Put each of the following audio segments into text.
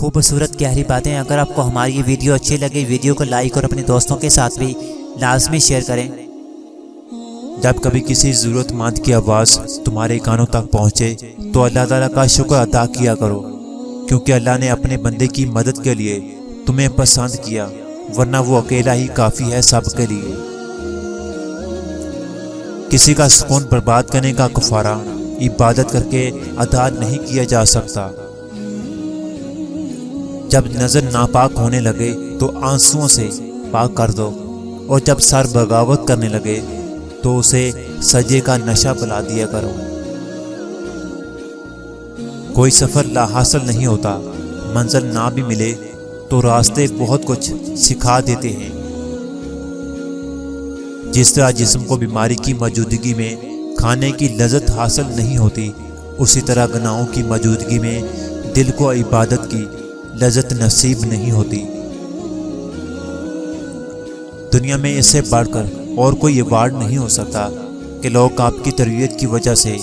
خوبصورت گہری باتیں۔ اگر آپ کو ہماری یہ ویڈیو اچھی لگے، ویڈیو کو لائک اور اپنے دوستوں کے ساتھ بھی لازمی شیئر کریں۔ جب کبھی کسی ضرورت مند کی آواز تمہارے کانوں تک پہنچے تو اللہ تعالیٰ کا شکر ادا کیا کرو، کیونکہ اللہ نے اپنے بندے کی مدد کے لیے تمہیں پسند کیا، ورنہ وہ اکیلا ہی کافی ہے سب کے لیے۔ کسی کا سکون برباد کرنے کا کفارہ عبادت کر کے ادا نہیں کیا جا سکتا۔ جب نظر ناپاک ہونے لگے تو آنسوؤں سے پاک کر دو، اور جب سر بغاوت کرنے لگے تو اسے سجے کا نشہ پلا دیا کرو۔ کوئی سفر لا حاصل نہیں ہوتا، منزل نہ بھی ملے تو راستے بہت کچھ سکھا دیتے ہیں۔ جس طرح جسم کو بیماری کی موجودگی میں کھانے کی لذت حاصل نہیں ہوتی، اسی طرح گناہوں کی موجودگی میں دل کو عبادت کی لذت نصیب نہیں ہوتی۔ دنیا میں اس سے بڑھ کر اور کوئی ایوارڈ نہیں ہو سکتا کہ لوگ آپ کی تربیت کی وجہ سے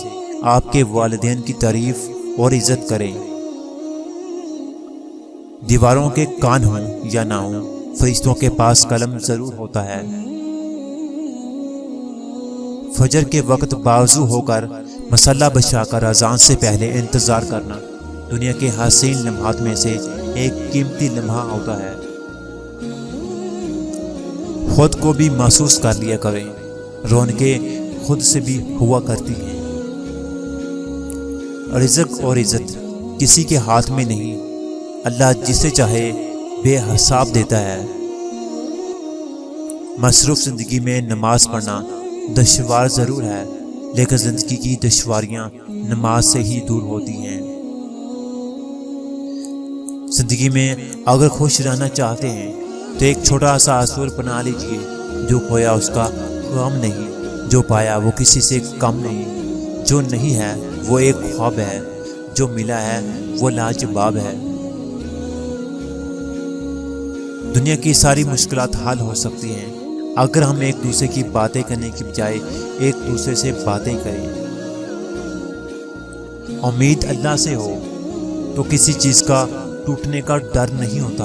آپ کے والدین کی تعریف اور عزت کریں۔ دیواروں کے کان ہوں یا نہ ہوں، فرشتوں کے پاس قلم ضرور ہوتا ہے۔ فجر کے وقت باوضو ہو کر مصلی بچھا کر اذان سے پہلے انتظار کرنا دنیا کے حسین لمحات میں سے ایک قیمتی لمحہ ہوتا ہے۔ خود کو بھی محسوس کر لیا کریں، رونقیں خود سے بھی ہوا کرتی ہیں۔ رزق اور عزت کسی کے ہاتھ میں نہیں، اللہ جسے چاہے بے حساب دیتا ہے۔ مصروف زندگی میں نماز پڑھنا دشوار ضرور ہے، لیکن زندگی کی دشواریاں نماز سے ہی دور ہوتی ہیں۔ زندگی میں اگر خوش رہنا چاہتے ہیں تو ایک چھوٹا سا اصول بنا لیجئے، جو کھویا اس کا غم نہیں، جو پایا وہ کسی سے کم نہیں، جو نہیں ہے وہ ایک خواب ہے، جو ملا ہے وہ لاجواب ہے۔ دنیا کی ساری مشکلات حل ہو سکتی ہیں اگر ہم ایک دوسرے کی باتیں کرنے کی بجائے ایک دوسرے سے باتیں کریں۔ امید اللہ سے ہو تو کسی چیز کا ٹوٹنے کا ڈر نہیں ہوتا۔